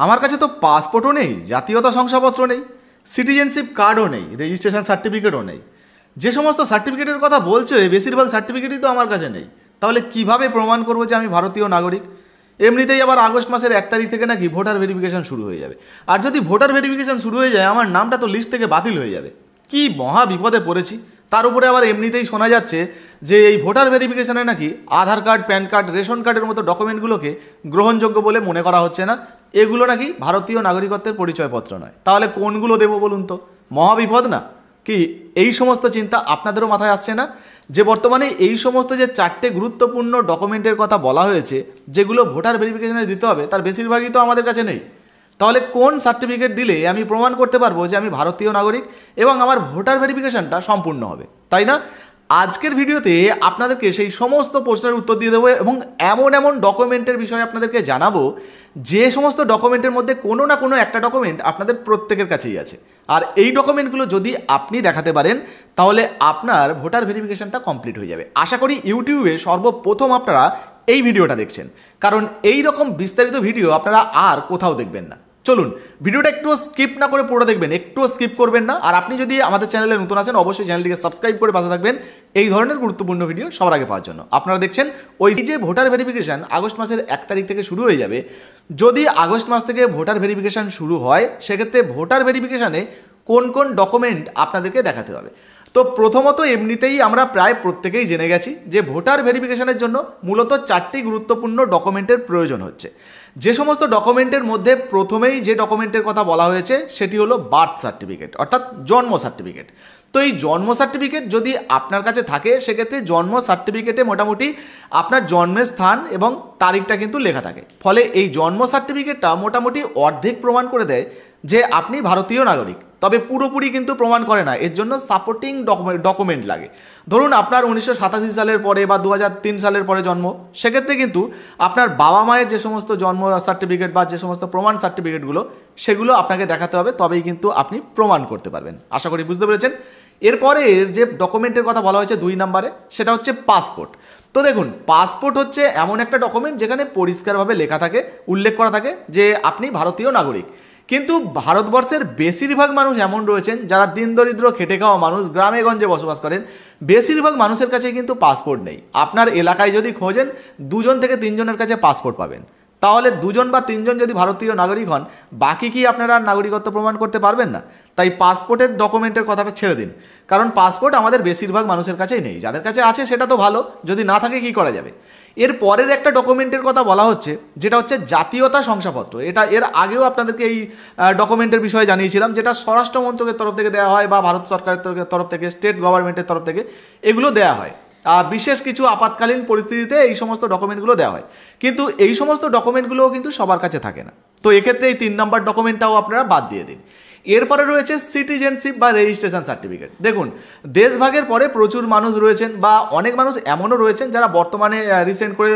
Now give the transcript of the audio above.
আমার কাছে তো পাসপোর্টও নেই, জাতীয়তা শংসাপত্র নেই, সিটিজেনশিপ কার্ডও নেই, রেজিস্ট্রেশন সার্টিফিকেটও নেই। যে সমস্ত সার্টিফিকেটের কথা বলছো বেশিরভাগ সার্টিফিকেটই তো আমার কাছে নেই। তাহলে কিভাবে প্রমাণ করবো যে আমি ভারতীয় নাগরিক? এমনিতেই আবার আগস্ট মাসের 1 তারিখ থেকে নাকি ভোটার ভেরিফিকেশন শুরু হয়ে যাবে। আর যদি ভোটার ভেরিফিকেশন শুরু হয়ে যায় আমার নামটা তো লিস্ট থেকে বাতিল হয়ে যাবে। কি মহা বিপদে পড়েছি। তার উপরে আবার এমনিতেই শোনা যাচ্ছে যে এই ভোটার ভেরিফিকেশনে নাকি আধার কার্ড, প্যান কার্ড, রেশন কার্ডের মতো ডকুমেন্টগুলোকে গ্রহণযোগ্য বলে মনে করা হচ্ছে না। এগুলো নাকি ভারতীয় নাগরিকত্বের পরিচয়পত্র নয়। তাহলে কোনগুলো দেবো বলুন তো? মহা বিপদ না কি? এই সমস্ত চিন্তা আপনাদেরও মাথায় আসছে না যে বর্তমানে এই সমস্ত যে 4টে গুরুত্বপূর্ণ ডকুমেন্টের কথা বলা হয়েছে যেগুলো ভোটার ভেরিফিকেশনে দিতে হবে তার বেশিরভাগই তো আমাদের কাছে নেই। তাহলে কোন সার্টিফিকেট দিলে আমি প্রমাণ করতে পারবো যে আমি ভারতীয় নাগরিক এবং আমার ভোটার ভেরিফিকেশনটা সম্পূর্ণ হবে, তাই না? আজকের ভিডিওতে আপনাদেরকে সেই সমস্ত প্রশ্নের উত্তর দিয়ে দেবো এবং এমন এমন ডকুমেন্টের বিষয়ে আপনাদেরকে জানাবো যে সমস্ত ডকুমেন্টের মধ্যে কোনো না কোনো একটা ডকুমেন্ট আপনাদের প্রত্যেকের কাছেই আছে। আর এই ডকুমেন্টগুলো যদি আপনি দেখাতে পারেন তাহলে আপনার ভোটার ভেরিফিকেশনটা কমপ্লিট হয়ে যাবে। আশা করি ইউটিউবে সর্বপ্রথম আপনারা এই ভিডিওটা দেখছেন, কারণ এই রকম বিস্তারিত ভিডিও আপনারা আর কোথাও দেখবেন না। চলুন ভিডিওটা একটু স্কিপ না করে পুরো দেখবেন, একটুও স্কিপ করবেন না। আর আপনি যদি আমাদের চ্যানেলে নতুন আছেন অবশ্যই চ্যানেলটিকে সাবস্ক্রাইব করে পাশে থাকবেন এই ধরনের গুরুত্বপূর্ণ ভিডিও সবার আগে পাওয়ার জন্য। আপনারা দেখছেন ওই যে ভোটার ভেরিফিকেশন আগস্ট মাসের 1 তারিখ থেকে শুরু হয়ে যাবে। যদি আগস্ট মাস থেকে ভোটার ভেরিফিকেশন শুরু হয় সেক্ষেত্রে ভোটার ভেরিফিকেশনে কোন কোন ডকুমেন্ট আপনাদেরকে দেখাতে হবে। তো প্রথমত এমনিতেই আমরা প্রায় প্রত্যেকেই জেনে গেছি যে ভোটার ভেরিফিকেশনের জন্য মূলত 4টি গুরুত্বপূর্ণ ডকুমেন্টের প্রয়োজন হচ্ছে। যে সমস্ত ডকুমেন্টের মধ্যে প্রথমেই যে ডকুমেন্টের কথা বলা হয়েছে সেটি হলো বার্থ সার্টিফিকেট, অর্থাৎ জন্ম সার্টিফিকেট। তো এই জন্ম সার্টিফিকেট যদি আপনার কাছে থাকে সেক্ষেত্রে জন্ম সার্টিফিকেটে মোটামুটি আপনার জন্মের স্থান এবং তারিখটা কিন্তু লেখা থাকে। ফলে এই জন্ম সার্টিফিকেটটা মোটামুটি অর্ধেক প্রমাণ করে দেয় যে আপনি ভারতীয় নাগরিক, তবে পুরোপুরি কিন্তু প্রমাণ করে না। এর জন্য সাপোর্টিং ডকুমেন্ট লাগে। ধরুন আপনার 1987 সালের পরে বা 2003 সালের পরে জন্ম, সেক্ষেত্রে কিন্তু আপনার বাবা মায়ের যে সমস্ত জন্ম সার্টিফিকেট বা যে সমস্ত প্রমাণ সার্টিফিকেটগুলো সেগুলো আপনাকে দেখাতে হবে, তবেই কিন্তু আপনি প্রমাণ করতে পারবেন। আশা করি বুঝতে পেরেছেন। এরপরে যে ডকুমেন্টের কথা বলা হয়েছে 2 নম্বরে সেটা হচ্ছে পাসপোর্ট। তো দেখুন পাসপোর্ট হচ্ছে এমন একটা ডকুমেন্ট যেখানে পরিষ্কারভাবে লেখা থাকে, উল্লেখ করা থাকে যে আপনি ভারতীয় নাগরিক। কিন্তু ভারতবর্ষের বেশিরভাগ মানুষ এমন রয়েছেন যারা দিন দরিদ্র খেটে খাওয়া মানুষ, গ্রামে গঞ্জে বসবাস করেন। বেশিরভাগ মানুষের কাছে কিন্তু পাসপোর্ট নেই। আপনার এলাকায় যদি খোঁজেন 2 থেকে 3 জনের কাছে পাসপোর্ট পাবেন। তাহলে 2 বা 3 জন যদি ভারতীয় নাগরিক হন, বাকি কি আপনারা নাগরিকত্ব প্রমাণ করতে পারবেন না? তাই পাসপোর্টের ডকুমেন্টের কথাটা ছেড়ে দিন, কারণ পাসপোর্ট আমাদের বেশিরভাগ মানুষের কাছেই নেই। যাদের কাছে আছে সেটা তো ভালো, যদি না থাকে কি করা যাবে? এর পরের একটা ডকুমেন্টের কথা বলা হচ্ছে যেটা হচ্ছে জাতীয়তা শংসাপত্র। এটা এর আগেও আপনাদেরকে এই ডকুমেন্টের বিষয়ে জানিয়েছিলাম, যেটা স্বরাষ্ট্র মন্ত্রকের তরফ থেকে দেওয়া হয় বা ভারত সরকারের তরফ থেকে, স্টেট গভর্নমেন্টের তরফ থেকে এগুলো দেওয়া হয়। বিশেষ কিছু আপাতকালীন পরিস্থিতিতে এই সমস্ত ডকুমেন্টগুলো দেওয়া হয়, কিন্তু এই সমস্ত ডকুমেন্টগুলোও কিন্তু সবার কাছে থাকে না। তো এক্ষেত্রে এই 3 নম্বর ডকুমেন্টটাও আপনারা বাদ দিয়ে দিন। এরপরে রয়েছে সিটিজেনশিপ বা রেজিস্ট্রেশন সার্টিফিকেট। দেখুন দেশভাগের পরে প্রচুর মানুষ রয়েছেন বা অনেক মানুষ এমনও রয়েছেন যারা বর্তমানে রিসেন্ট করে